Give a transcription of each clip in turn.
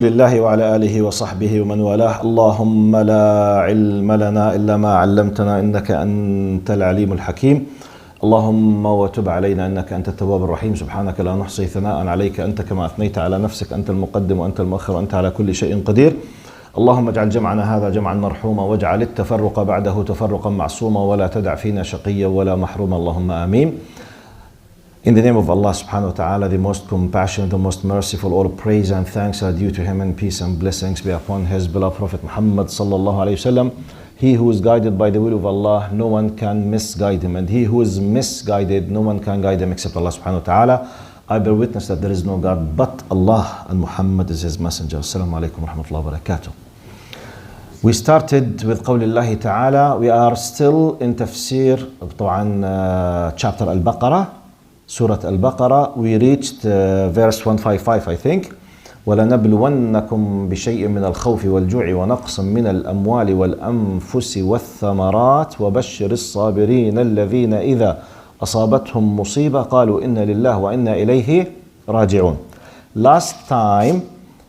لله وعلى آله وصحبه ومن والاه. اللهم لا علم لنا إلا ما علمتنا إنك أنت العليم الحكيم. اللهم وتب علينا إنك أنت التواب الرحيم. سبحانك لا نحصي ثناء عليك أنت كما أثنيت على نفسك. أنت المقدم وأنت المؤخر وأنت على كل شيء قدير. اللهم اجعل جمعنا هذا جمعا مرحوما واجعل التفرق بعده تفرقا معصوما ولا تدع فينا شقيا ولا محروما. اللهم آمين. In the name of Allah subhanahu wa ta'ala, the most compassionate, the most merciful, all praise and thanks are due to Him, and peace and blessings be upon His beloved Prophet Muhammad sallallahu alayhi wasallam. He who is guided by the will of Allah, no one can misguide him, and he who is misguided, no one can guide him except Allah subhanahu wa ta'ala. I bear witness that there is no God but Allah, and Muhammad is His messenger. Assalamu alaikum wa rahmatullahi wa barakatuh. We started with قول الله تعالى. We are still in Tafsir, طبعا chapter Al-Baqarah. Surah Al-Baqarah, we reached verse 155, I think. وَلَنَبْلُوَنَّكُمْ بِشَيْءٍ مِّنَ الْخَوْفِ وَالْجُوعِ وَنَقْصٍ مِّنَ الْأَمْوَالِ وَالْأَنفُسِ وَالثَّمَرَاتِ وَبَشِّرِ الصَّابِرِينَ الَّذِينَ إِذَا أَصَابَتْهُمْ مُصِيبَةٌ قَالُوا إِنَّ لِلَّهِ وَإِنَّا إِلَيْهِ رَاجِعُونَ. Last time,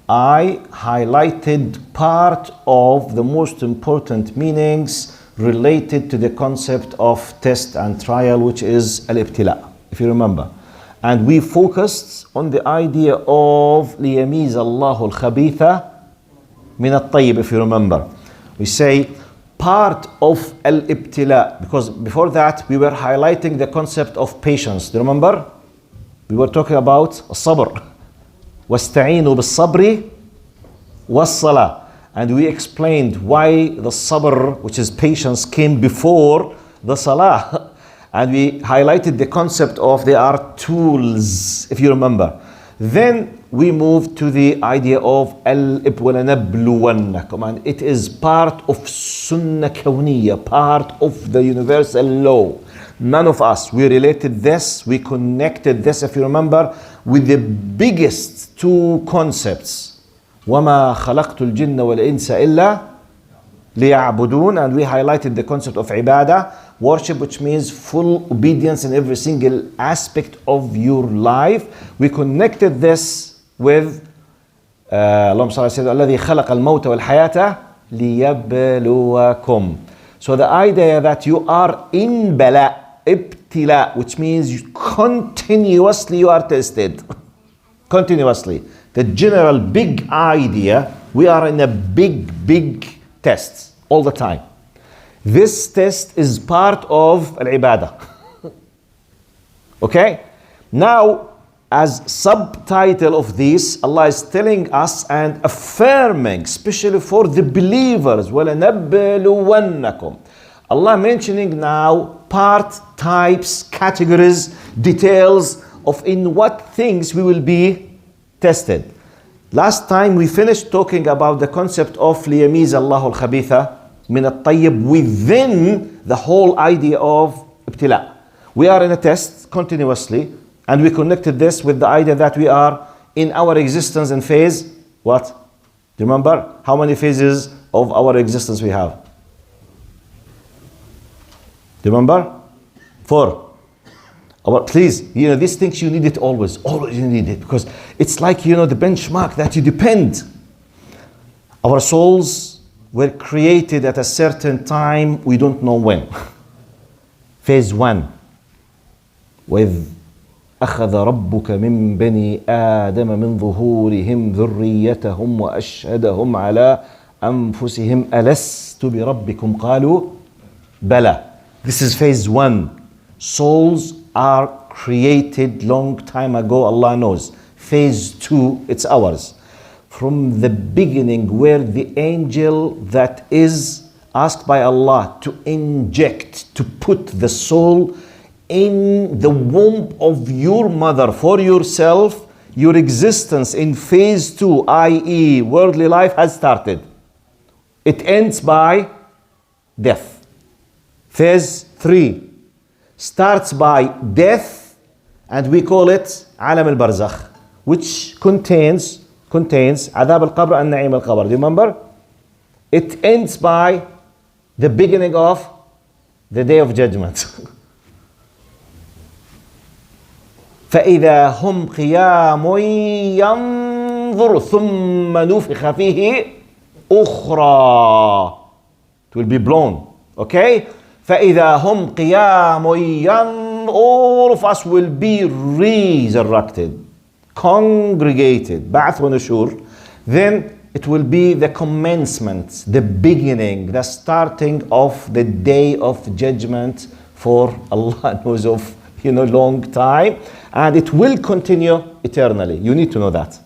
I highlighted part of the most important meanings related to the concept of test and trial, which is al-ibtila, if you remember. And we focused on the idea of لِيَمِيزَ اللَّهُ الْخَبِيثَ مِنَ الطَّيِّبِ, if you remember. We say part of al-ibtila, because before that we were highlighting the concept of patience. Do you remember? We were talking about الصبر. وَاسْتَعِينُوا بِالصَّبْرِ وَالصَّلَاةِ. And we explained why the sabr, which is patience, came before the salah. And we highlighted the concept of they are tools, if you remember. Then we moved to the idea of al-ibtila, and it is part of sunnah kawniyya, part of the universal law. None of us, we related this, we connected this, if you remember, with the biggest two concepts. وَمَا خَلَقْتُ الْجِنَّ وَالْإِنسَ إِلَّا لِيَعْبُدُونَ. And we highlighted the concept of ibadah, worship, which means full obedience in every single aspect of your life. We connected this with اللهم صل على سيدنا الذي خلق الموت والحياة ليبلوكم. So the idea that you are in bala, ibtila, which means continuously you are tested. Continuously. The general big idea, we are in a big test all the time. This test is part of al-ibadah. Okay? Now, as subtitle of this, Allah is telling us and affirming, especially for the believers, وَلَنَبْلُوَنَّكُمْ. Allah mentioning now part, types, categories, details of in what things we will be tested. Last time we finished talking about the concept of لِيَمِيزَ اللَّهُ الْخَبِيثَ مِنَ الطَّيِّبِ within the whole idea of ibtila. We are in a test continuously, and we connected this with the idea that we are in our existence in phase, what? Do you remember? How many phases of our existence we have? Do you remember? 4. Please, these things you need it always you need it, because it's like, the benchmark that you depend. Our souls were created at a certain time, we don't know when. Phase 1. وَإِذْ أَخَذَ رَبُّكَ مِنْ بَنِي آدَمَ مِنْ ظُهُورِهِمْ ذُرِّيَّتَهُمْ وَأَشْهَدَهُمْ عَلَىٰ أَنفُسِهِمْ أَلَسْتُ بِرَبِّكُمْ قَالُوا بَلَى. This is phase 1. Souls are created long time ago, Allah knows. Phase 2, it's ours. From the beginning, where the angel that is asked by Allah to inject, to put the soul in the womb of your mother for yourself, your existence in phase 2, i.e. worldly life, has started. It ends by death. Phase 3 starts by death, and we call it عالم البرزخ, which contains عذاب القبر and نعيم القبر. Do you remember? It ends by the beginning of the day of judgment. فإذا هم قيام ينظر ثم نفخ فيه أخرى. It will be blown. Okay? فإذا هم قيام all of us will be resurrected, congregated. بعث ونشور. Then it will be the commencement, the beginning, the starting of the day of judgment for Allah knows of, long time. And it will continue eternally. You need to know that.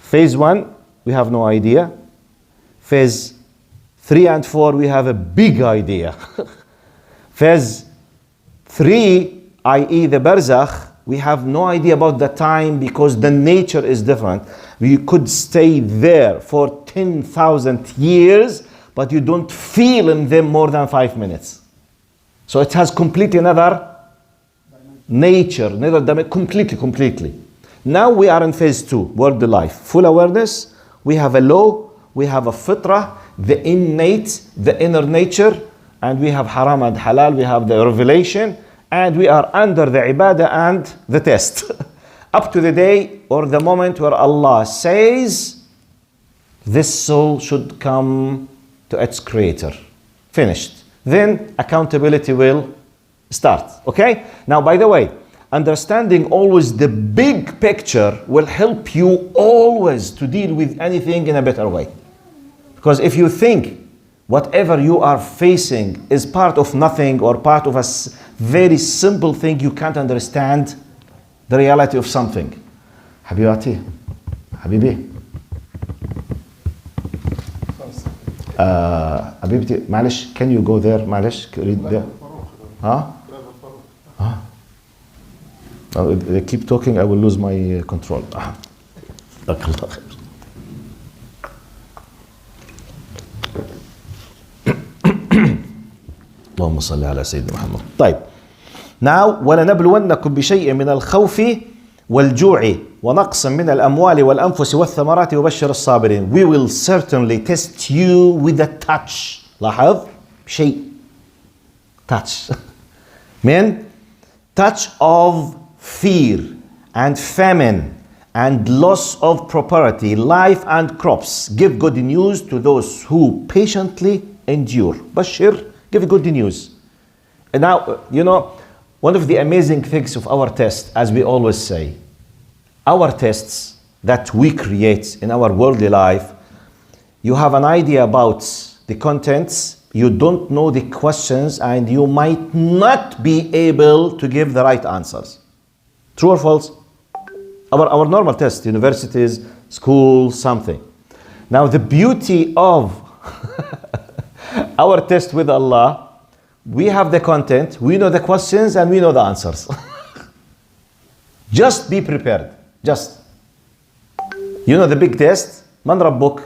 Phase 1, we have no idea. Phase 3 and 4, we have a big idea. Phase 3, i.e. the barzakh, we have no idea about the time because the nature is different. We could stay there for 10,000 years, but you don't feel in them more than 5 minutes. So it has completely another nature, another completely. Now we are in phase 2, world life. Full awareness, we have a law, we have a fitrah, the innate, the inner nature, and we have haram and halal, we have the revelation, and we are under the ibadah and the test. Up to the day or the moment where Allah says, this soul should come to its creator. Finished. Then accountability will start. Okay? Now, by the way, understanding always the big picture will help you always to deal with anything in a better way. Because if you think whatever you are facing is part of nothing or part of a very simple thing, you can't understand the reality of something. Habibati, Habibi. Habibti, معلش, can you go there? معلش, read there. Huh? They keep talking, I will lose my control. اللهم صل على سيدنا محمد. طيب. Now, وَلَنَبْلُوَنَّكُمْ بِشَيْءٍ مِنَ الْخَوْفِ وَالْجُوعِ وَنَقْصٍ مِنَ الْأَمْوَالِ وَالْأَنْفُسِ وَالثَّمَرَاتِ وَبَشِّرِ الصَّابِرِينَ. We will certainly test you with a touch. لاحظ شيء. Touch. Men, touch of fear and famine and loss of property, life and crops. Give good news to those who patiently endure. Bashir, give good news. And now, one of the amazing things of our test, as we always say, our tests that we create in our worldly life, you have an idea about the contents, you don't know the questions, and you might not be able to give the right answers. True or false? Our normal test, universities, schools, something. Now the beauty of our test with Allah, we have the content, we know the questions, and we know the answers. Just be prepared. Just. The big test. Man Rabbuk?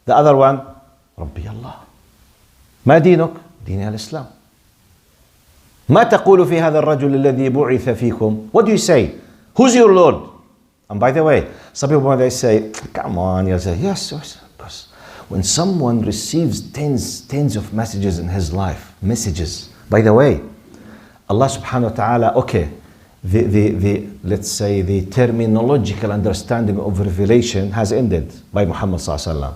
The other one, Rabbi Allah. ما دينك؟ دين الإسلام. ما تقول في هذا الرجل الذي بعث فيكم? What do you say? Who's your Lord? And by the way, some people when they say, come on, you'll say, yes. When someone receives tens of messages in his life, by the way, Allah subhanahu wa ta'ala, okay, let's say the terminological understanding of revelation has ended by Muhammad sallallahu alaihi wasallam.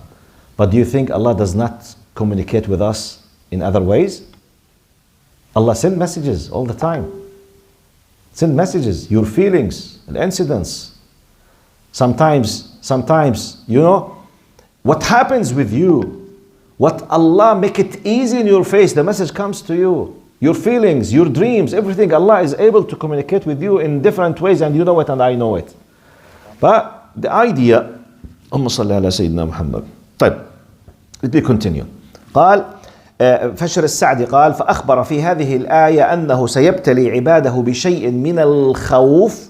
But do you think Allah does not communicate with us in other ways? Allah sends messages all the time. Send messages, your feelings, and incidents. Sometimes, what happens with you, what Allah make it easy in your face, the message comes to you. Your feelings, your dreams, everything, Allah is able to communicate with you in different ways, and you know it and I know it. But the idea, اللهم صل على سيدنا محمد. طيب, let me continue. قال فشر السعدي قال فأخبر في هذه الآية أنه سيبتلي عباده بشيء من الخوف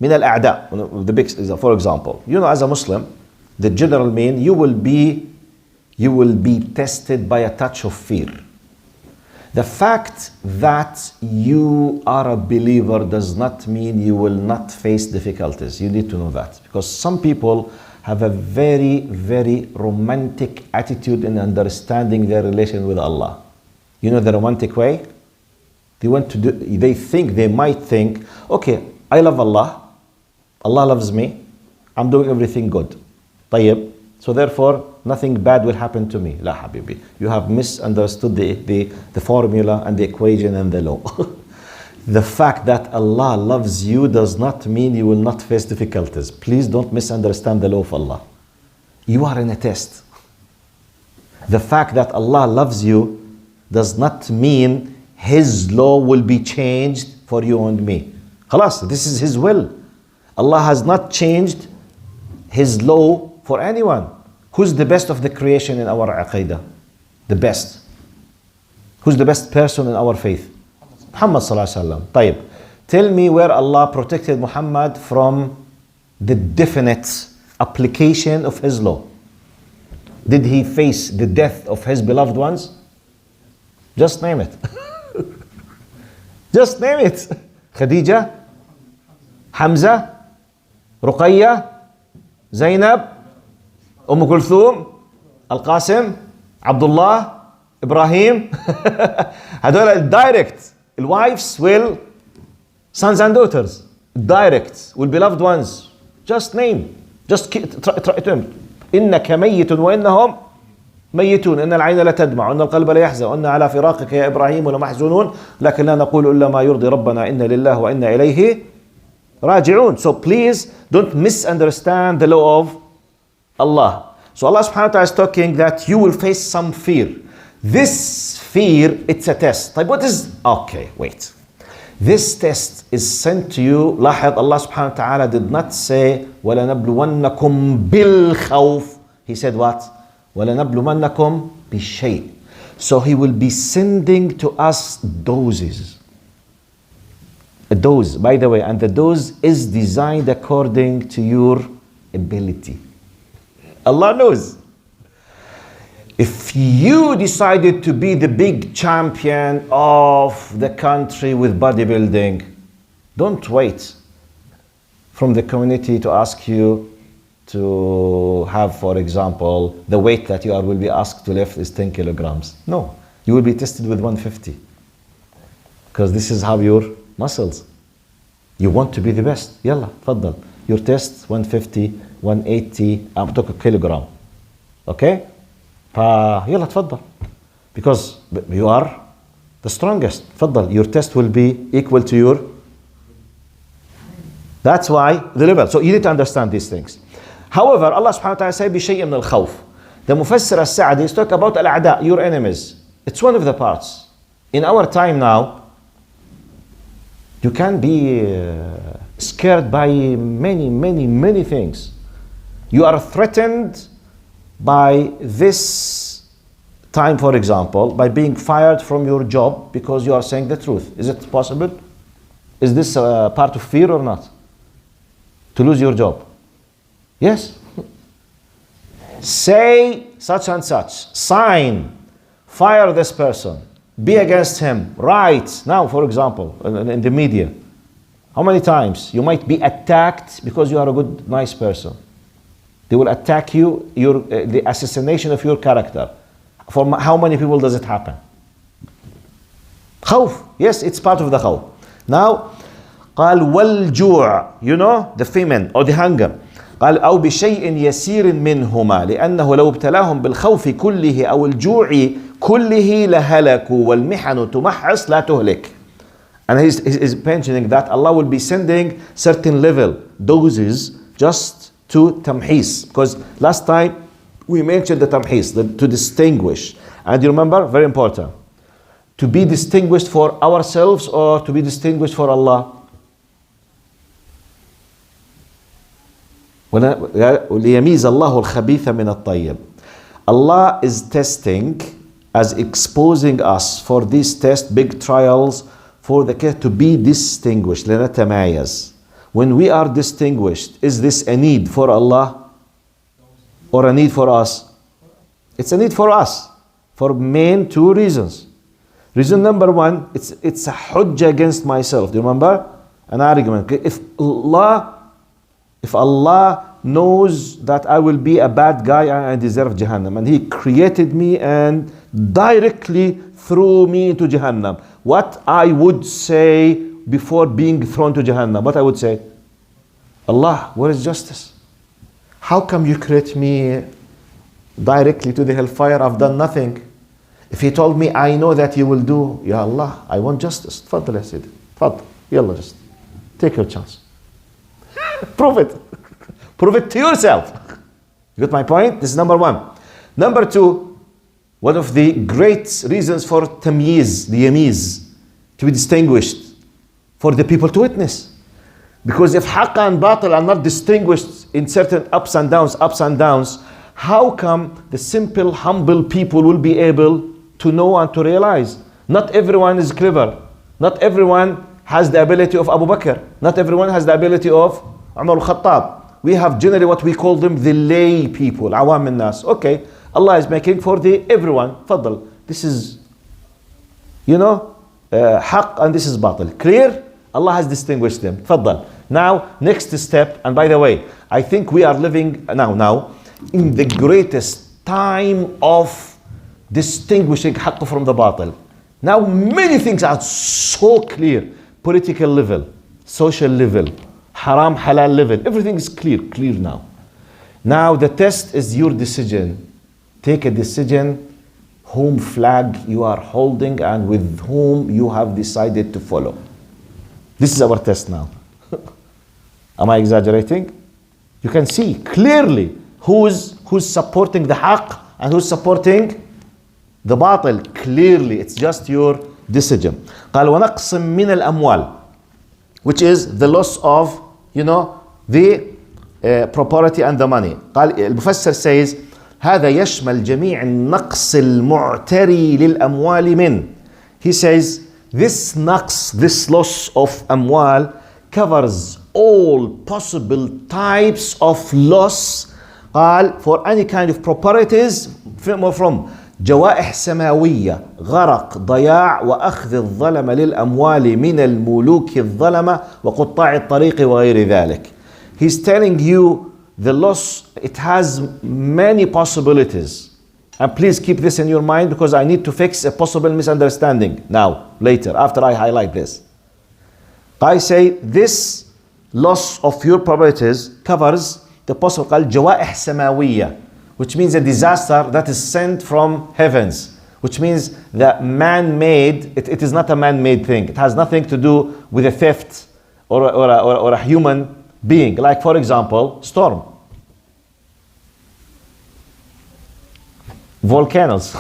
من الأعداء. The big, for example, as a Muslim, the general mean you will be tested by a touch of fear. The fact that you are a believer does not mean you will not face difficulties. You need to know that, because some people have a very, very romantic attitude in understanding their relation with Allah. The romantic way? They might think, okay, I love Allah, Allah loves me. I'm doing everything good. طيب. So therefore, nothing bad will happen to me. لا حبيبي. You have misunderstood the formula and the equation and the law. The fact that Allah loves you does not mean you will not face difficulties. Please don't misunderstand the law of Allah. You are in a test. The fact that Allah loves you does not mean His law will be changed for you and me. خلاص, this is His will. Allah has not changed His law for anyone. Who's the best of the creation in our aqidah? The best. Who's the best person in our faith? Muhammad sallallahu alaihi wasallam. طيب. Tell me where Allah protected Muhammad from the definite application of His law. Did he face the death of his beloved ones? Just name it. Just name it. Khadija, Hamza, Ruqayya, Zainab, Kulthum, Al-Qasim, Abdullah, Ibrahim. هذول direct. Wives will, sons and daughters, direct, will beloved ones. Just name. Just try to him. إنك ميت وإنهم ميتون إن العين لا تدمع وإن القلب لا يحزن وإن على فراقك يا إبراهيم لمحزونون لكن لا نقول إلا ما يرضي ربنا إن لله وإنا إليه راجعون. So please don't misunderstand the law of Allah. So Allah subhanahu wa ta'ala is talking that you will face some fear. This fear, it's a test. طيب what is, okay, wait. This test is sent to you. لاحظ Allah subhanahu wa ta'ala did not say وَلَنَبْلُوَنَّكُمْ بِالْخَوْفِ. He said what? وَلَنَبْلُوَنَّكُمْ بِالشَّيْءٍ. So He will be sending to us doses. A dose, by the way, and the dose is designed according to your ability. Allah knows. If you decided to be the big champion of the country with bodybuilding, don't wait from the community to ask you to have, for example, the weight that you will be asked to lift is 10 kilograms. No, you will be tested with 150. Because this is how your muscles. You want to be the best. Yalla, تفضل. Your test 150, 180, I'm talking kilogram. Okay? يلا تفضل. Because you are the strongest. تفضل. Your test will be equal to your. That's why the level. So you need to understand these things. However, Allah subhanahu wa ta'ala says بشيء من الخوف. The Mufassir al-Sa'di is talking about al-a'da, your enemies. It's one of the parts. In our time now, you can be scared by many things. You are threatened by this time, for example, by being fired from your job because you are saying the truth. Is it possible? Is this a part of fear or not? To lose your job? Yes. Say such and such. Sign. Fire this person. Be against him. Write. Now, for example, in the media. How many times you might be attacked because you are a good, nice person? They will attack you, the assassination of your character. For how many people does it happen? خوف. Yes, it's part of the خوف. Now, قال والجوع. You know, the famine or the hunger. قال أو بشيء يسير منهما لأنه لو ابتلاهم بالخوف كله أو الجوع كله لهلكوا والمحن تمحص لا تهلك. And he's mentioning that Allah will be sending certain level doses just to tamhis, because last time we mentioned the tamhis, to distinguish. And you remember, very important, to be distinguished for ourselves or to be distinguished for Allah. ليميز الله الخبيث من الطيب. Allah is testing, as exposing us for this test, big trials, for the case to be distinguished. لنتمايز. When we are distinguished, is this a need for Allah or a need for us? It's a need for us for main two reasons. Reason number one, it's a hujjah against myself. Do you remember? An argument. If Allah knows that I will be a bad guy and I deserve Jahannam, and He created me and directly threw me into Jahannam, what I would say before being thrown to Jahannam? What I would say? Allah, where is justice? How come you create me directly to the hellfire? I've done nothing. If he told me, I know that you will do, Ya Allah, I want justice. تفضل يا سيدي. تفضل. يلا, just take your chance. Prove it. Prove it to yourself. You got my point? This is number one. Number two, one of the great reasons for tamyiz, the yamiz, to be distinguished, for the people to witness. Because if haqq and batil are not distinguished in certain ups and downs, how come the simple, humble people will be able to know and to realize? Not everyone is clever. Not everyone has the ability of Abu Bakr. Not everyone has the ability of Umar al-Khattab. We have generally what we call them the lay people, awam al-nas. Okay, Allah is making for the everyone. Faddal. This is, haqq and this is batil. Clear? Allah has distinguished them. Faddal. Now, next step, and by the way, I think we are living now in the greatest time of distinguishing haqq from the batil. Now, many things are so clear. Political level, social level, haram, halal level, everything is clear now. Now, the test is your decision. Take a decision, whom flag you are holding and with whom you have decided to follow. This is our test now. Am I exaggerating? You can see clearly who's supporting the haqq and who's supporting the batil. Clearly, it's just your decision. قال ونقسم من الأموال, which is the loss of, the property and the money. قال المفسر says هذا يشمل جميع النقص المعتري للأموال من. He says this naqs, this loss of amwal, covers all possible types of loss. قال for any kind of properties from جوائح سماوية, غرق, ضياع, وأخذ الظلم للأموال من الملوك الظلمة وقطاع الطريق وغير ذلك. He's telling you the loss, it has many possibilities. And please keep this in your mind because I need to fix a possible misunderstanding now, later, after I highlight this. I say this loss of your properties covers the possible قال جوائح سماوية, which means a disaster that is sent from heavens, which means that man-made, it is not a man-made thing. It has nothing to do with a theft or a human being. Like, for example, storm, volcanoes,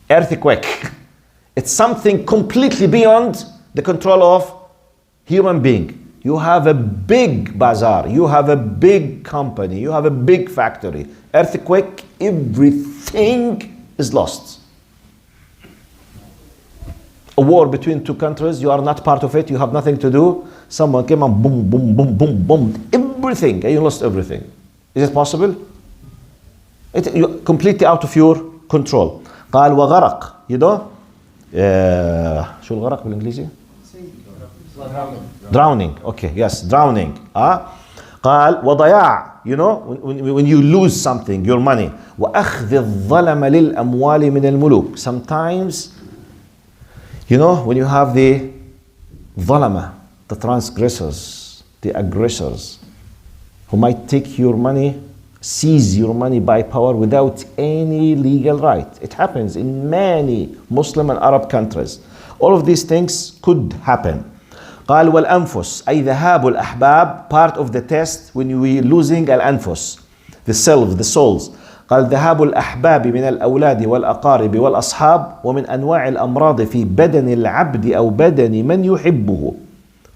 earthquake. It's something completely beyond the control of human being. You have a big bazaar, you have a big company, you have a big factory. Earthquake, everything is lost. A war between two countries, you are not part of it, you have nothing to do. Someone came and boom, boom, boom, boom, boom, everything, and you lost everything. Is it possible? You're completely out of your control. قال وغرق, شو الغرق بالإنجليزي؟ Drowning. Okay, yes, drowning. قال وضياع, when you lose something, your money. وأخذ الظلم للأموال من الملوك. Sometimes, when you have the ظلمة, the transgressors, the aggressors, who might take your money, seize your money by power without any legal right. It happens in many Muslim and Arab countries. All of these things could happen. قال والأنفس أي ذهاب الأحباب, part of the test when we losing الأنفس, the self, the souls. قال ذهاب الأحباب من الأولاد والأقارب والأصحاب ومن أنواع الأمراض في بدن العبد أو بدن من يحبه.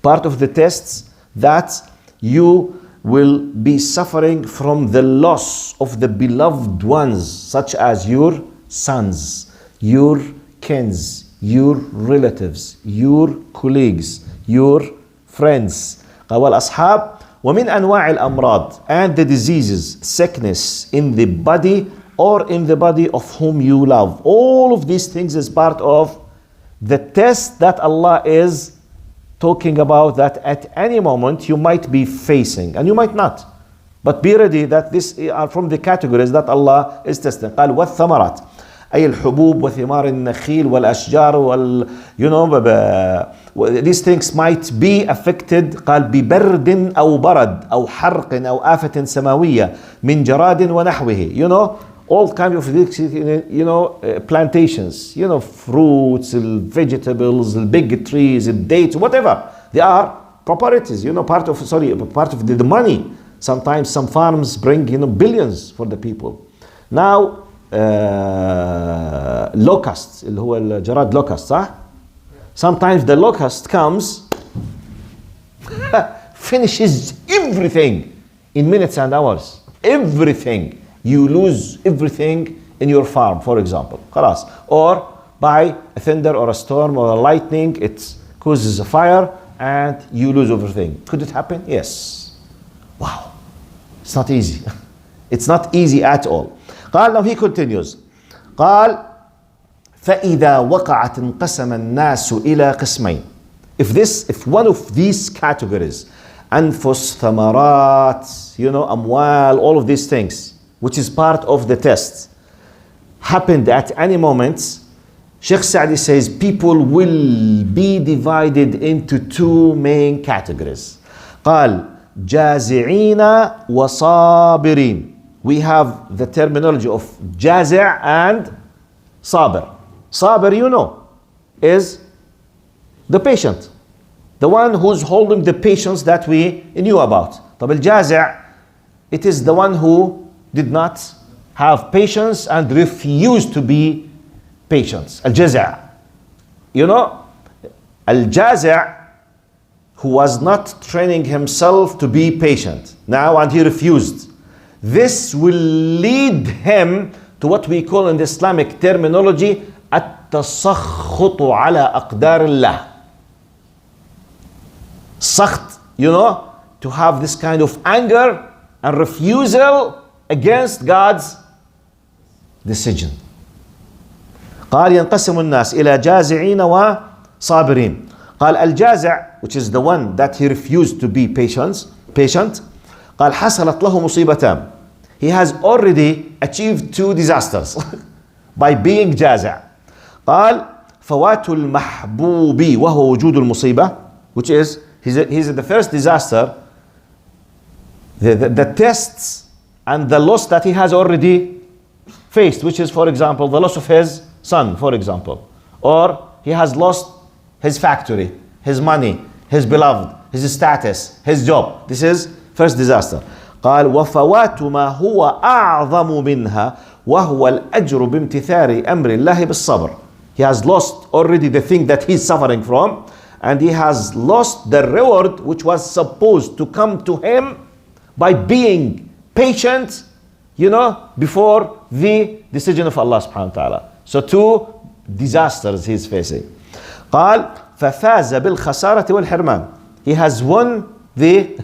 Part of the tests that you will be suffering from the loss of the beloved ones, such as your sons, your kins, your relatives, your colleagues, your friends. والأصحاب ومن أنواع الأمراض, and the diseases, sickness in the body or in the body of whom you love. All of these things is part of the test that Allah is talking about, that at any moment you might be facing and you might not. But be ready that these are from the categories that Allah is testing. قال والثمرات أي الحبوب وثمار النخيل والأشجار you know these things might be affected. قال ببرد أو برد أو حرق أو آفة سماوية من جراد ونحوه. You know all kinds of you know plantations, you know fruits, vegetables, big trees, dates, whatever they are properties, you know part of the money. Sometimes some farms bring you know billions for the people. Now locusts اللي هو الجراد locust صح؟ Sometimes the locust comes finishes everything in minutes and hours. Everything. You lose everything in your farm, for example. خلاص. Or by a thunder or a storm or a lightning, it causes a fire and you lose everything. Could it happen? Yes. Wow. It's not easy. It's not easy at all. قال, now he continues. قال فإذا وقعت انقسم الناس إلى قسمين. If one of these categories, أنفس, ثمرات, you know, أموال, all of these things, which is part of the test, happened at any moment, Sheikh Saadi says people will be divided into two main categories. قال جازعين وصابرين. We have the terminology of جازع and صابر. صابر, you know, is the patient, the one who's holding the patience that we knew about. طب الجازع, it is the one who did not have patience and refused to be patient. الجزع, you know, الجازع who was not training himself to be patient now and he refused. This will lead him to what we call in the Islamic terminology التسخط على أقدار الله. سخط, you know, to have this kind of anger and refusal against God's decision. قال ينقسم الناس إلى جازعين وصابرين. قال الجازع, which is the one that he refused to be patient. قال حصلت له مصيبتان. He has already achieved two disasters by being جازع. قال فوات المحبوب وهو وجود المصيبة, which is he's the first disaster, the tests and the loss that he has already faced, which is, for example, the loss of his son, for example, or he has lost his factory, his money, his beloved, his status, his job. This is first disaster. قال وفوات ما هو أعظم منها وهو الأجر بامتثال أمر الله بالصبر. He has lost already the thing that he's suffering from, and he has lost the reward which was supposed to come to him by being patient, you know, before the decision of Allah subhanahu wa ta'ala. So two disasters he's facing. قال ففاز بالخسارة والحرمان. He has won the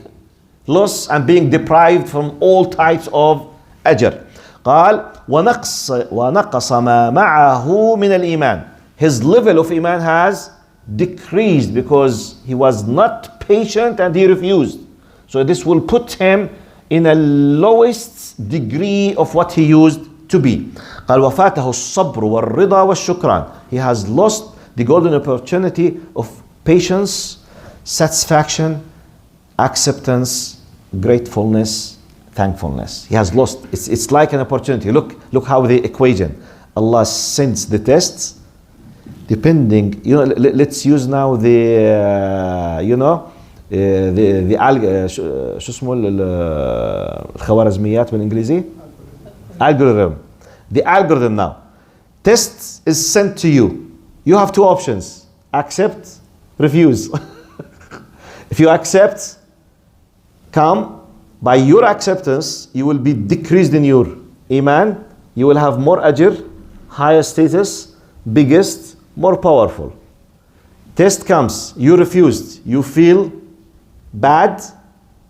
loss and being deprived from all types of أجر. قال ونقص ما معه من الإيمان. His level of iman has decreased because he was not patient and he refused. So this will put him in a lowest degree of what he used to be. قال وفاته الصبر والرضا والشكران. He has lost the golden opportunity of patience, satisfaction, acceptance, gratefulness, thankfulness. He has lost. It's like an opportunity. Look how the equation. Allah sends the tests depending, you know, let's use now the you know the شو اسمه الخوارزميات بالانجليزي algorithm. The algorithm now. Test is sent to you. You have two options: accept, refuse. If you accept, come. By your acceptance, you will be decreased in your iman. You will have more ajr, higher status, biggest, more powerful. Test comes, you refused, you feel bad,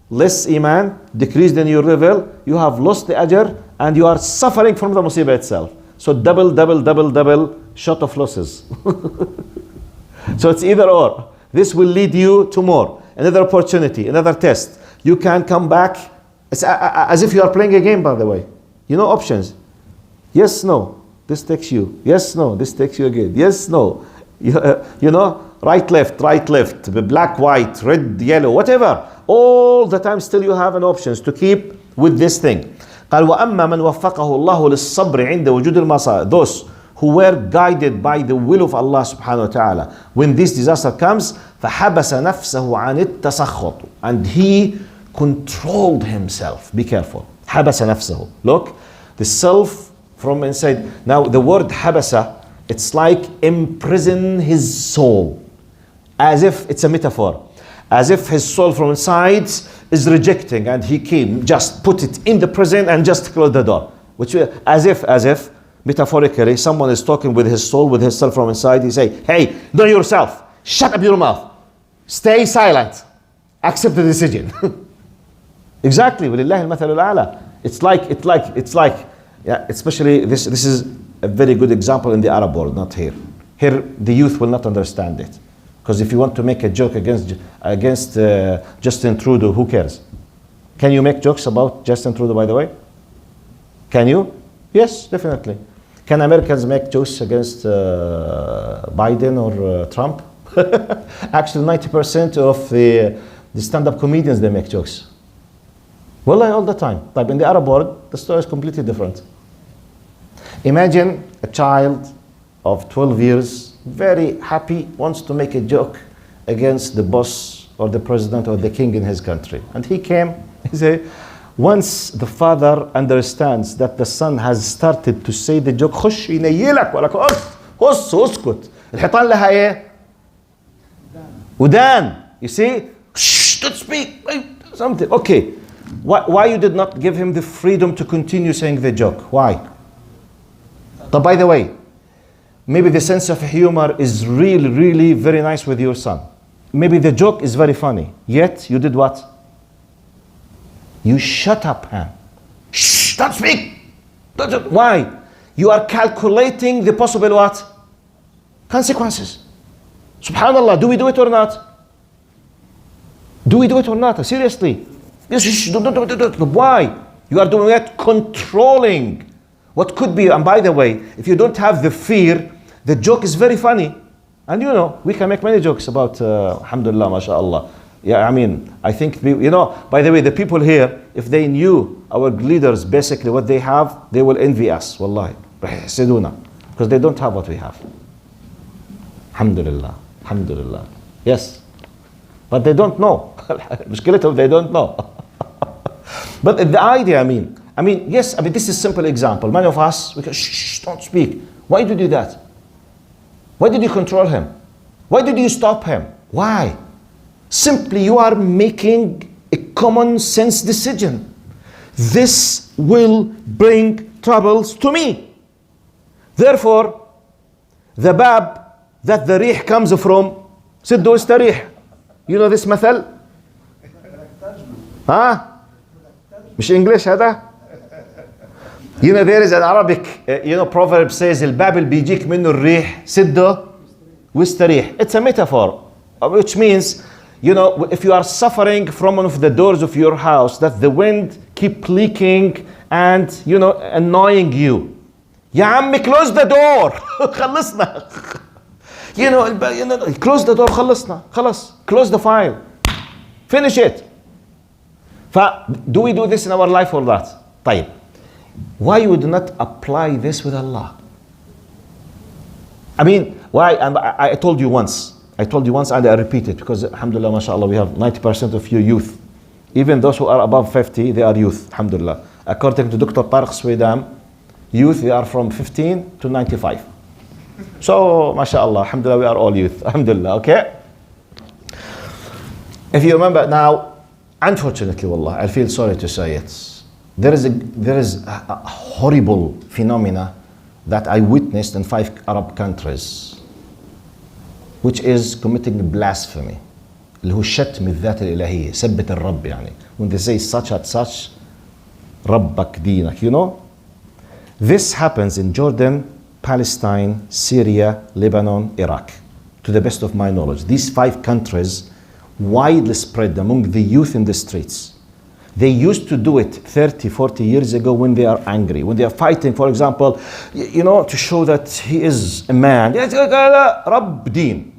less iman, decreased in your level, you have lost the ajr, and you are suffering from the musibah itself. So double shot of losses. So it's either or. This will lead you to more. Another opportunity, another test. You can come back. It's as if you are playing a game, by the way. You know options. Yes, no. this takes you. Yes, no, this takes you again. Yes, no. You know, right, left, black, white, red, yellow, whatever. All the time still you have an options to keep with this thing. قال وأما من وفقه الله للصبر عند وجود المصائب. Those who were guided by the will of Allah subhanahu wa ta'ala. When this disaster comes, فحبس نفسه عن التسخط. And he controlled himself. Be careful. حبس نفسه. Look, the self from inside. Now the word حبس, it's like imprison his soul. As if it's a metaphor. As if his soul from inside is rejecting and he came, just put it in the prison and just close the door. Which as if metaphorically someone is talking with his soul, with his self from inside. He say, hey, know yourself. Shut up your mouth. Stay silent. Accept the decision. Exactly. وَلِلَّهِ الْمَثَلُ الْأَعْلَى. It's like, yeah, especially this is a very good example in the Arab world, not here. Here, the youth will not understand it. Because if you want to make a joke against Justin Trudeau, who cares? Can you make jokes about Justin Trudeau, by the way? Can you? Yes, definitely. Can Americans make jokes against Biden or Trump? Actually, 90% of the stand-up comedians, they make jokes. Wallahi, all the time. But in the Arab world, the story is completely different. Imagine a child of 12 years, very happy, wants to make a joke against the boss or the president or the king in his country. And he came, he said, once the father understands that the son has started to say the joke, خش ينيلك ولا خش اسكت. الحيطان لها ايه؟ ودان. You see? Shh, don't speak. Something. Okay. Why you did not give him the freedom to continue saying the joke? Why? But by the way, maybe the sense of humor is really, really very nice with your son. Maybe the joke is very funny. Yet you did what? You shut up him. Shh, don't speak. Why? You are calculating the possible what? Consequences. Subhanallah, do we do it or not? Do we do it or not? Seriously. Yes, don't. Why? You are doing it controlling what could be. And by the way, if you don't have the fear, the joke is very funny. And you know, we can make many jokes about alhamdulillah, mashallah. Yeah, I mean, I think, by the way, the people here, if they knew our leaders basically what they have, they will envy us, wallahi. Because they don't have what we have. Alhamdulillah, alhamdulillah. Yes. But they don't know. They don't know. But the idea, I mean, yes, this is a simple example. Many of us, we go, shh, don't speak. Why did you do that? Why did you control him? Why did you stop him? Why? Simply you are making a common sense decision. This will bring troubles to me. Therefore, the bab that the rih comes from, siddu istarih. You know this مثل? Huh? مش English هذا? You know, there is an Arabic, proverb says, الباب اللي بيجيك منه الريح سده واستريح. It's a metaphor, which means, if you are suffering from one of the doors of your house, that the wind keep leaking and, annoying you. يا عمي, close the door. خلصنا. Close the door, خلصنا. خلص. Close the file. Finish it. Do we do this in our life or not? طيب. Why you would not apply this with Allah? Why? And I told you once and I repeat it because alhamdulillah, mashallah, we have 90% of you youth. Even those who are above 50, they are youth, alhamdulillah. According to Dr. Tariq Swedam, youth, they are from 15 to 95. So, mashallah, alhamdulillah, we are all youth, alhamdulillah, okay? If you remember now, unfortunately, wallah, I feel sorry to say it. There is a horrible phenomena that I witnessed in 5 Arab countries, which is committing blasphemy. اللي هو شتم الذات الإلهية، سبة الرب يعني. When they say such and such, ربك دينك, This happens in Jordan, Palestine, Syria, Lebanon, Iraq. To the best of my knowledge, these 5 countries widely spread among the youth in the streets. They used to do it 30, 40 years ago when they are angry, when they are fighting, for example, to show that he is a man. Rabb Deen.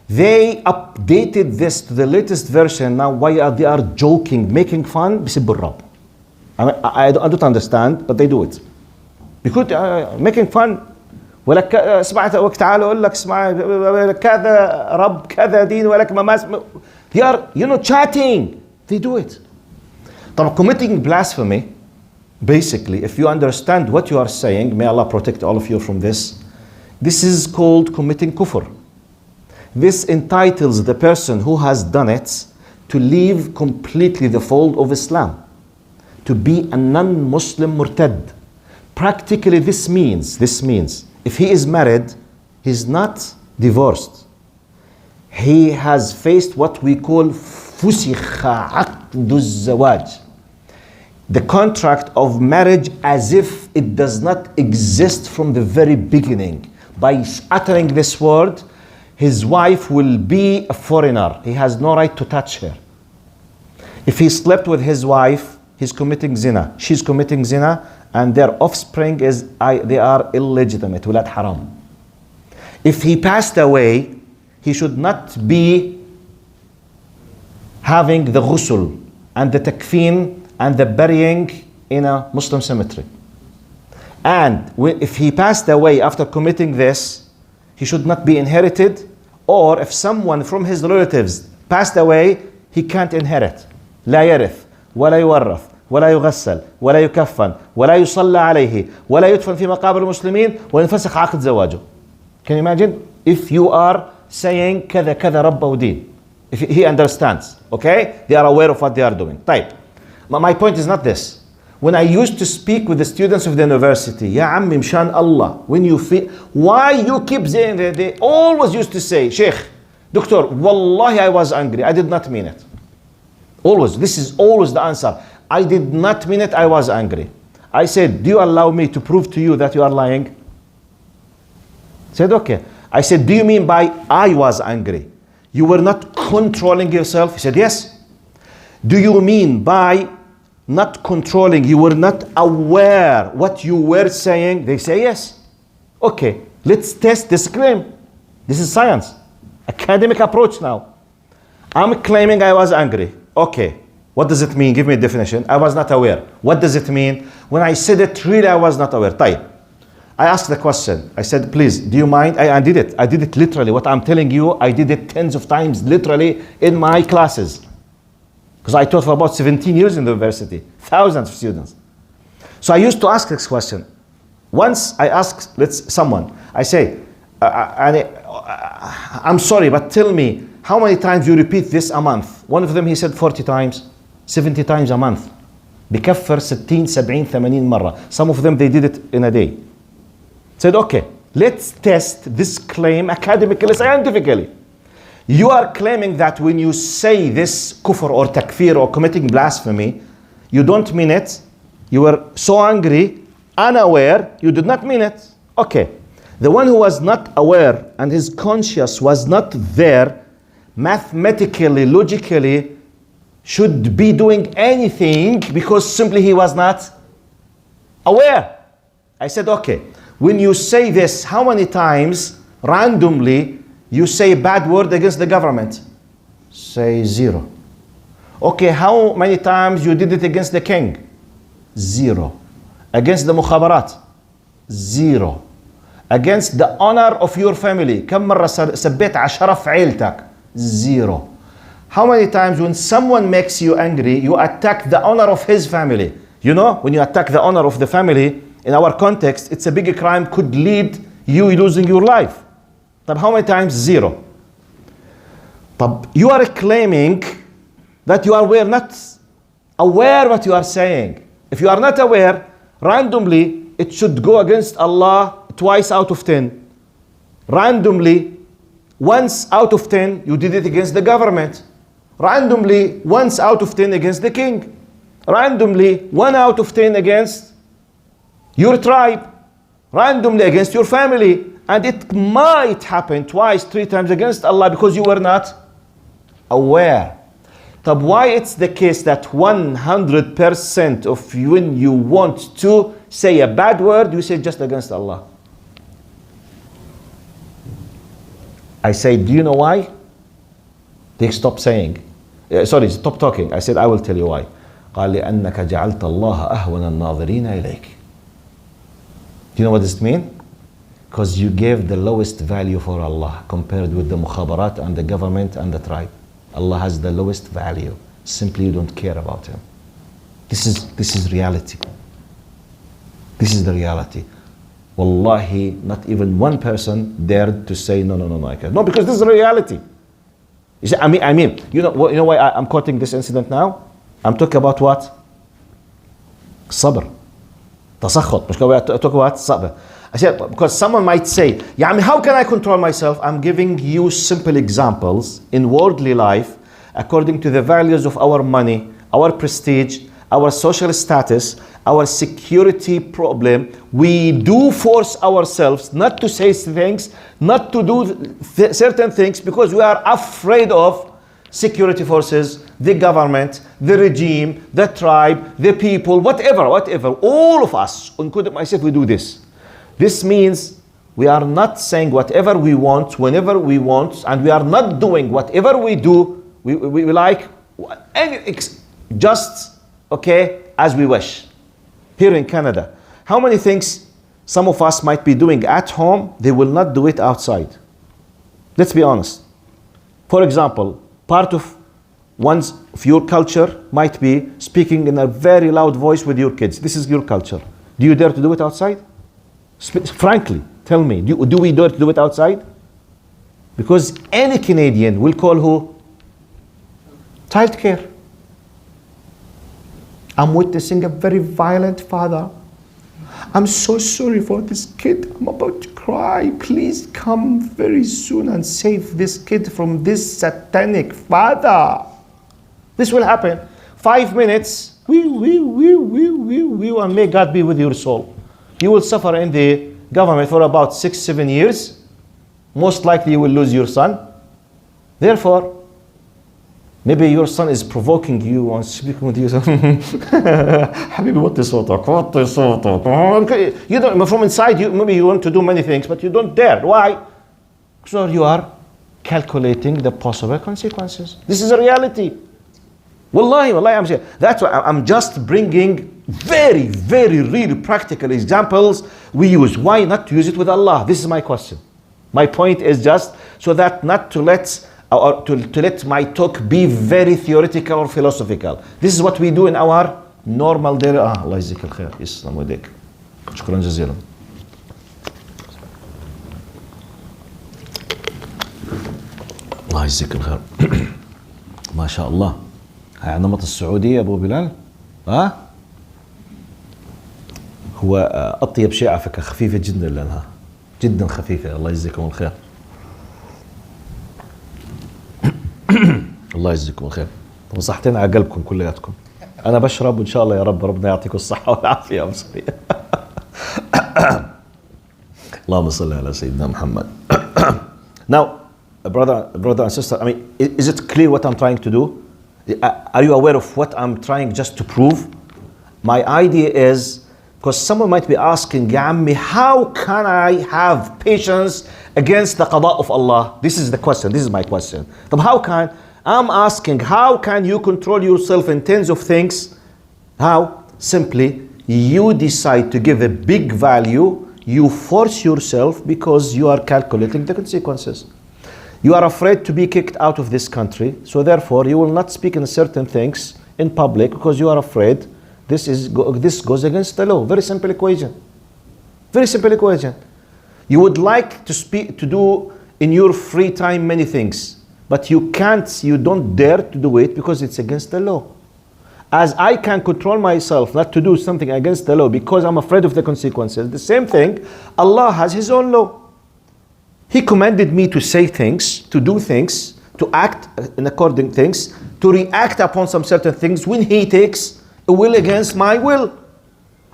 They updated this to the latest version. Now, why they are joking, making fun? بسب الرب. I don't understand, but they do it. Because making fun. ولك سمعت وقت تعالوا اقول لك اسمع كذا رب كذا دين ولك ما they are chatting. They do it. طبعا committing blasphemy, basically, if you understand what you are saying, may Allah protect all of you from this. This is called committing kufr. This entitles the person who has done it to leave completely the fold of Islam, to be a non-Muslim murtad. Practically this means if he is married, he's not divorced. He has faced what we call فسخ عقد الزواج, the contract of marriage, as if it does not exist from the very beginning. By uttering this word, his wife will be a foreigner. He has no right to touch her. If he slept with his wife, he's committing zina. She's committing zina, and their offspring they are illegitimate. ولاد haram. If he passed away, he should not be having the ghusl and the takfeen and the burying in a Muslim cemetery. And if he passed away after committing this, he should not be inherited. Or if someone from his relatives passed away, he can't inherit. لا يرث ولا يورث ولا يغسل ولا يكفن ولا يصلى عليه ولا يدفن في مقابر المسلمين وينفسخ عقد زواجه. Can you imagine if you are saying كذا كذا رب ودين? If he understands, okay? They are aware of what they are doing. طيب. My point is not this. When I used to speak with the students of the university, يا عمي مشان الله, when you feel, why you keep saying, they always used to say, Sheikh, Doctor, wallahi I was angry, I did not mean it. Always, this is always the answer. I did not mean it, I was angry. I said, do you allow me to prove to you that you are lying? He said, okay. I said, do you mean by I was angry? You were not controlling yourself? He said, yes. Do you mean by not controlling, you were not aware what you were saying? They say yes. Okay, let's test this claim. This is science, academic approach now. I'm claiming I was angry. Okay, what does it mean? Give me a definition. I was not aware. What does it mean? When I said it, really I was not aware. طيب. I asked the question. I said, please, do you mind? I did it. I did it literally. What I'm telling you, I did it tens of times literally in my classes. Because I taught for about 17 years in the university. Thousands of students. So I used to ask this question. Once I asked someone, I say, I'm sorry, but tell me, how many times you repeat this a month? One of them, he said 40 times, 70 times a month. بكفر 60, 70, 80 مرة. Some of them, they did it in a day. Said, okay, let's test this claim academically, scientifically. You are claiming that when you say this kufr or takfir or committing blasphemy, you don't mean it. You were so angry, unaware, you did not mean it. Okay. The one who was not aware and his conscience was not there, mathematically, logically, should be doing anything because simply he was not aware. I said, okay, when you say this, how many times randomly you say a bad word against the government? Say 0. Okay, how many times you did it against the king? 0. Against the mukhabarat? 0. Against the honor of your family? كم مرة سبيت عشرة في عيلتك? 0. How many times when someone makes you angry, you attack the honor of his family? You know, when you attack the honor of the family, in our context, it's a big crime, could lead you losing your life. But how many times? 0. But you are claiming that you are not aware what you are saying. If you are not aware, randomly, it should go against Allah twice out of 10. Randomly, once out of 10, you did it against the government. Randomly, once out of 10 against the king. Randomly, 1 out of 10 against your tribe. Randomly against your family. And it might happen twice, 3 times against Allah because you were not aware. طب why it's the case that 100% of you, when you want to say a bad word, you say just against Allah? I say, do you know why? They stop saying. Stop talking. I said, I will tell you why. قال لأنك جعلت الله أهون الناظرين إليك. Do you know what this means? Because you gave the lowest value for Allah compared with the mukhabarat and the government and the tribe. Allah has the lowest value. Simply you don't care about Him. This is reality. This is the reality. Wallahi, not even one person dared to say no, I can't. No, because this is the reality. You see, I mean, you know why I'm quoting this incident now? I'm talking about what? Sabr. Tasakhut. مش talking about sabr. I said, because someone might say, yeah, I mean, how can I control myself? I'm giving you simple examples in worldly life, according to the values of our money, our prestige, our social status, our security problem. We do force ourselves not to say things, not to do certain things, because we are afraid of security forces, the government, the regime, the tribe, the people, whatever. All of us, including myself, we do this. This means we are not saying whatever we want, whenever we want, and we are not doing whatever we do, we like, just, okay, as we wish. Here in Canada, how many things some of us might be doing at home, they will not do it outside? Let's be honest. For example, part of your culture might be speaking in a very loud voice with your kids. This is your culture. Do you dare to do it outside? Frankly, tell me, do we dare to do it outside? Because any Canadian will call who? Child care. I'm witnessing a very violent father. I'm so sorry for this kid. I'm about to cry. Please come very soon and save this kid from this satanic father. This will happen. 5 minutes. And may God be with your soul. You will suffer in the government for about 6-7 years. Most likely you will lose your son. Therefore, maybe your son is provoking you and speaking with you. Habibi, what is صوتك? You don't, from inside, maybe you want to do many things, but you don't dare. Why? Because you are calculating the possible consequences. This is a reality. Wallahi, I'm saying. That's why I'm just bringing very, very real practical examples we use. Why not to use it with Allah? This is my question. My point is just so that not to let my talk be very theoretical or philosophical. This is what we do in our normal daily. Allah يجزيك الخير. يسلم ويديك. شكرا جزيلا. الله يجزيك الخير. ما شاء الله. هاي نمط السعودية أبو بلال. هو أطيب شيء على فكرة، خفيفة جدا لأنها جدا خفيفة. الله يجزيكم الخير. الله يجزيكم الخير. صحتين على قلبكم كلياتكم. أنا بشرب وإن شاء الله يا رب ربنا يعطيكم الصحة والعافية. مصري. اللهم صل على سيدنا محمد. Now, brother and sister, I mean, is it clear what I'm trying to do? Are you aware of what I'm trying just to prove? My idea is, because someone might be asking, Ya Ammi, how can I have patience against the qada of Allah? This is the question. This is my question. But I'm asking, how can you control yourself in tens of things? How? Simply, you decide to give a big value. You force yourself because you are calculating the consequences. You are afraid to be kicked out of this country, so therefore you will not speak in certain things in public because you are afraid this goes against the law. Very simple equation. Very simple equation. You would like to do in your free time many things, but you don't dare to do it because it's against the law. As I can control myself not to do something against the law because I'm afraid of the consequences, the same thing, Allah has His own law. He commanded me to say things, to do things, to act in according things, to react upon some certain things when He takes a will against my will.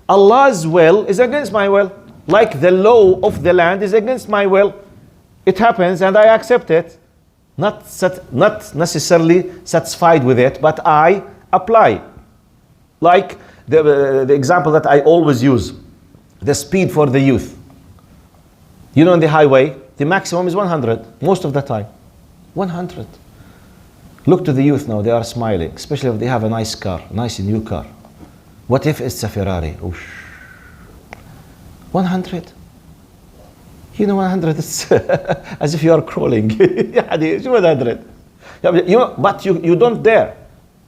Allah's will is against my will. Like the law of the land is against my will. It happens and I accept it. not necessarily satisfied with it, but I apply. Like the example that I always use, the speed for the youth. You know, on the highway, the maximum is 100 most of the time. 100. Look to the youth now, they are smiling, especially if they have a nice car, nice new car. What if it's a Ferrari? Oosh. 100. You know, 100 is as if you are crawling. 100. But you don't dare.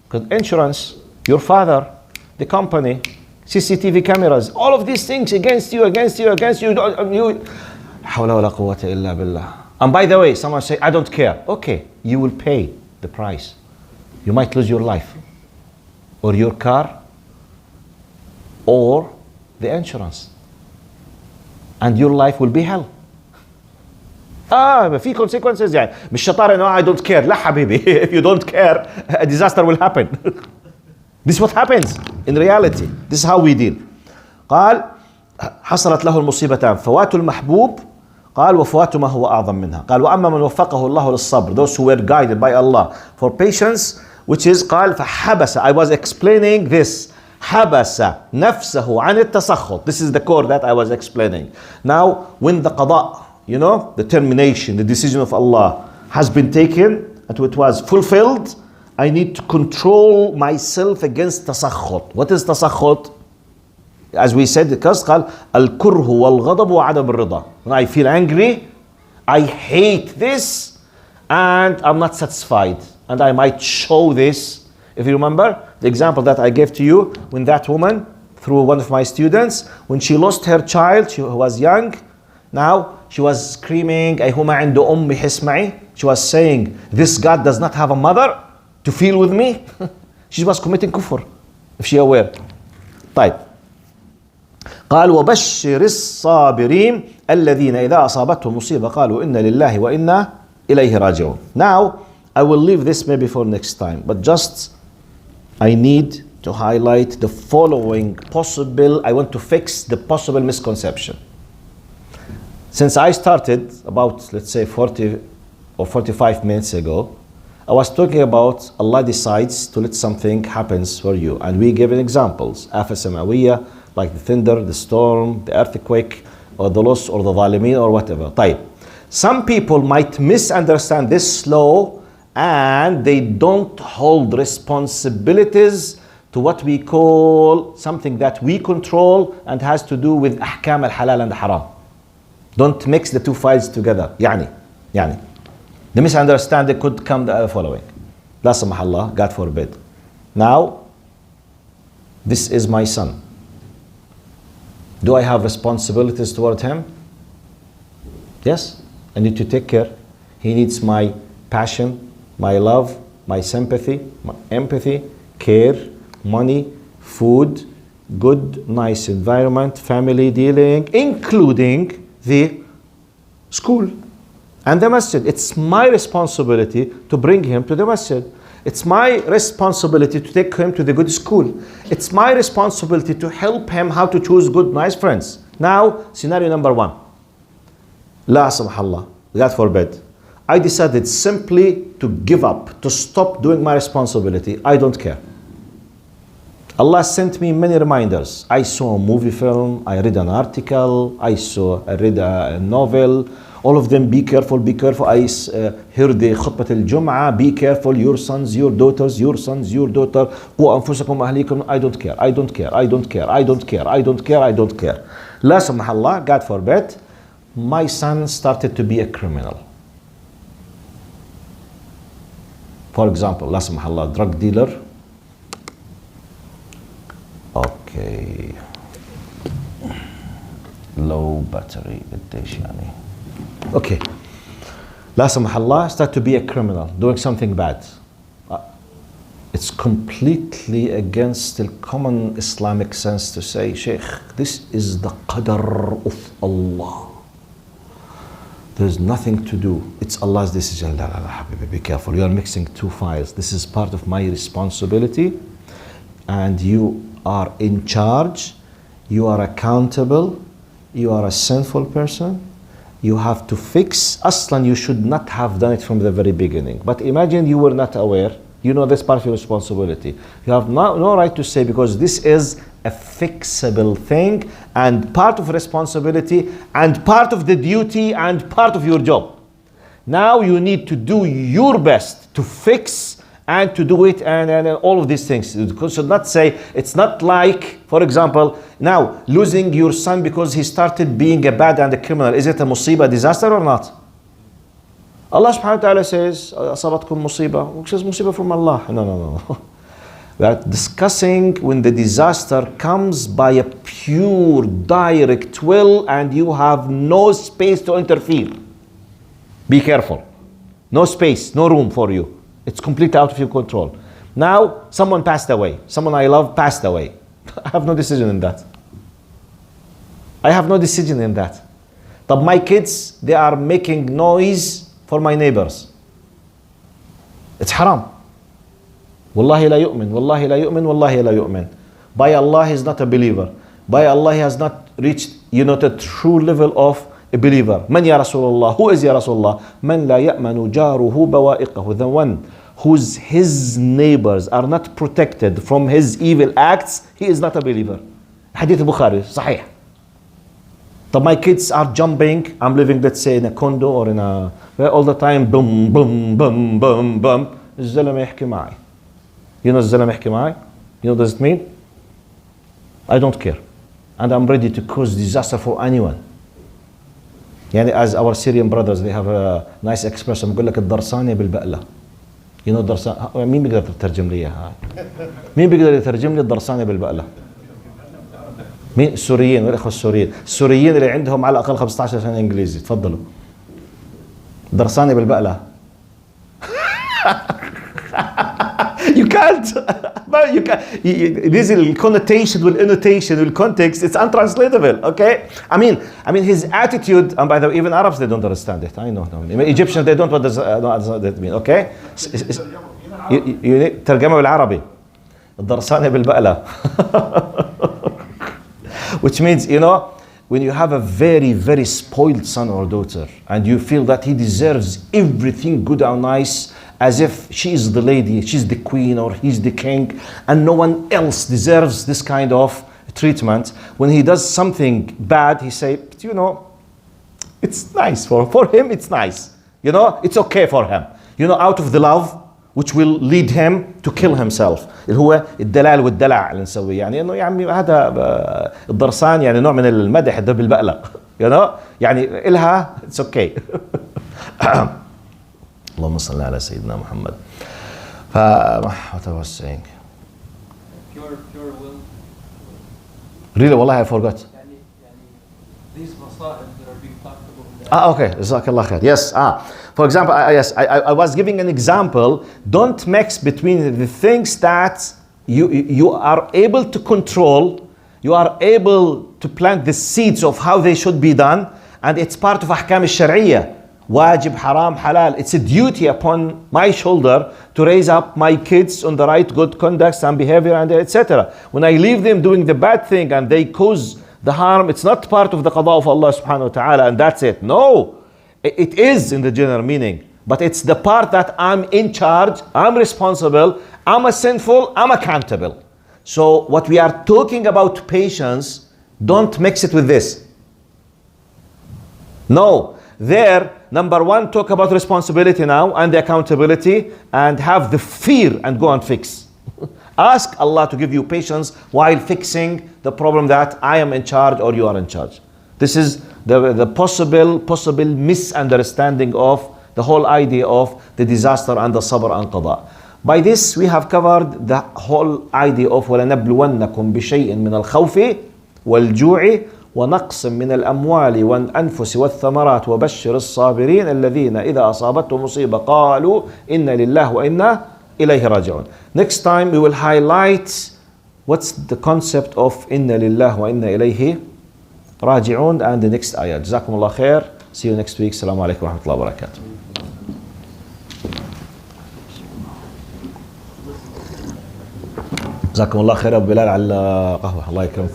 Because insurance, your father, the company, CCTV cameras, all of these things against you. حول ولا قوة إلا بالله. And by the way, someone say, I don't care. Okay, you will pay the price. You might lose your life, or your car, or the insurance. And your life will be hell. في consequences يعني. مش شطارة إنه I don't care. لا حبيبي. If you don't care, a disaster will happen. This is what happens in reality. This is how we deal. قال حصلت له المصيبتان فوات المحبوب قال وفوات ما هو أعظم منها قال وأما من وفقه الله للصبر, those who were guided by Allah for patience, which is قال فحبس, I was explaining this, حبس نفسه عن التسخط. This is the core that I was explaining. Now when the qada, you know, the termination, the decision of Allah has been taken and it was fulfilled, I need to control myself against tasakhut. What is tasakhut? As we said, because قال الكره والغضب وعدم الرضا. When I feel angry, I hate this and I'm not satisfied. And I might show this. If you remember the example that I gave to you, when that woman, through one of my students, when she lost her child, she was young, now she was screaming, أيهما عند أمي اسمعي. She was saying, this God does not have a mother to feel with me. She was committing kufr, if she aware. طيب. قال وبشر الصابرين الذين إذا أصابتهم مصيبة قالوا إنا لله وإنا إليه راجعون. Now I will leave this maybe for next time, but just I need to highlight the following possible, I want to fix the possible misconception. Since I started about, let's say 40 or 45 minutes ago, I was talking about Allah decides to let something happens for you, and we gave examples, Afa Samawiyya, like the thunder, the storm, the earthquake, or the loss, or the zalimeen, or whatever. طيب. Some people might misunderstand this law and they don't hold responsibilities to what we call something that we control and has to do with أحكام الحلال and haram. Don't mix the two files together. يعني. The misunderstanding could come the following. La samahallah, God forbid. Now, this is my son. Do I have responsibilities toward him? Yes, I need to take care. He needs my passion, my love, my sympathy, my empathy, care, money, food, good, nice environment, family dealing, including the school and the masjid. It's my responsibility to bring him to the masjid. It's my responsibility to take him to the good school. It's my responsibility to help him how to choose good, nice friends. Now, scenario number one. La subhanallah, God forbid. I decided simply to give up, to stop doing my responsibility. I don't care. Allah sent me many reminders. I saw a movie film, I read an article, I read a novel. All of them, be careful, be careful. I heard the khutbah al-Jum'ah, be careful, your sons, your daughters, your sons, your daughter. قُوا أنفسكم أهليكم. I don't care, I don't care, I don't care, I don't care, I don't care, I don't care. La subhanallah, God forbid, my son started to be a criminal. For example, la subhanallah, drug dealer. Okay. Low battery, okay. La samahallah, start to be a criminal, doing something bad. It's completely against the common Islamic sense to say, Sheikh, this is the qadr of Allah. There's nothing to do. It's Allah's decision. La, la, la, habibi, be careful. You are mixing two files. This is part of my responsibility, and you are in charge. You are accountable. You are a sinful person. you have to fix. Aslan, you should not have done it from the very beginning. But imagine you were not aware. You know that's part of your responsibility. You have no right to say, because this is a fixable thing and part of responsibility and part of the duty and part of your job. Now you need to do your best to fix and to do it, and all of these things. You should not say, it's not like, for example, now losing your son because he started being a bad and a criminal. Is it a musiba, disaster or not? Allah subhanahu wa ta'ala says, أصابتكم مصيبة, which is musiba from Allah. No. We are discussing when the disaster comes by a pure, direct will and you have no space to interfere. Be careful. No space, no room for you. It's completely out of your control. Now, someone passed away. Someone I love passed away. I have no decision in that. I have no decision in that. But my kids, they are making noise for my neighbors. It's haram. Wallahi la yu'min, wallahi la yu'min, wallahi la yu'min. By Allah, he is not a believer. By Allah, he has not reached, the true level of a believer. Man ya Rasulullah? Who is ya Rasulullah? Man la ya'manu jaruhu bawa'iqahu. The one his neighbors are not protected from his evil acts, he is not a believer. Hadith Bukhari, sahih. But my kids are jumping. I'm living, let's say, in a condo or in a, all the time, boom, boom, boom, boom, boom. الزلمة يحكي معي. You know الزلمة يحكي معي? You know what does it mean? I don't care. And I'm ready to cause disaster for anyone. يعني as our Syrian brothers, they have a nice expression. بقول لك الدرسانة بالبقلة. You know الدرسان. مين بيقدر يترجم لي إياها؟ مين بيقدر يترجم لي الدرسانة بالبقلة؟ مين؟ السوريين والإخوة السوريين. السوريين اللي عندهم على الأقل 15 سنة إنجليزي. تفضلوا. درسانة بالبقلة. You can't. You can't. This is connotation with annotation with context. It's untranslatable. Okay. I mean his attitude. And by the way, even Arabs, they don't understand it. I know. Egyptians, they don't understand what that mean. Okay. ترجمة بالعربي. الدرسانة بالبقلة. Which means, when you have a very, very spoiled son or daughter and you feel that he deserves everything good and nice, as if she is the lady, she's the queen or he's the king, and no one else deserves this kind of treatment. When he does something bad, he say, it's nice for him, it's nice. It's okay for him. Out of the love which will lead him to kill himself. اللي هو الدلال والدلع اللي نسويه. يعني انه يا عمي هذا الضرسان يعني نوع من المدح ده بالبقلة. يعني إلها it's okay. اللهم صل على سيدنا محمد. what I was saying. Pure will. Really, والله I forgot. These masa'ib that are being talked about. Okay. Jazakallah khair. Yes. For example, I was giving an example. Don't mix between the things that you are able to control, you are able to plant the seeds of how they should be done, and it's part of ahkam al-shar'iyya. Wajib, haram, halal. It's a duty upon my shoulder to raise up my kids on the right good conduct and behavior and etc. When I leave them doing the bad thing and they cause the harm, it's not part of the qada of Allah subhanahu wa ta'ala and that's it. No. It is in the general meaning, but it's the part that I'm in charge, I'm responsible, I'm a sinful, I'm accountable. So what we are talking about patience, don't mix it with this. No, there, number one, talk about responsibility now and the accountability and have the fear and go and fix. Ask Allah to give you patience while fixing the problem that I am in charge or you are in charge. This is the possible misunderstanding of the whole idea of the disaster and the sabr and qada. By this we have covered the whole idea of وَلَنَبْلُوَنَّكُمْ بِشَيْءٍ مِنَ الْخَوْفِ وَالْجُوعِ ونقص من الأموال والأنفس والثمرات وبشر الصابرين الذين إذا أصابتهم مصيبة قالوا إنا لله وإنا إليه راجعون. Next time we will highlight what's the concept of إنا لله وإنا إليه راجعون and the next ayah. جزاكم الله خير. See you next week. السلام عليكم ورحمة الله وبركاته. جزاكم الله خير أبو بلال على قهوة. الله يكرمكم.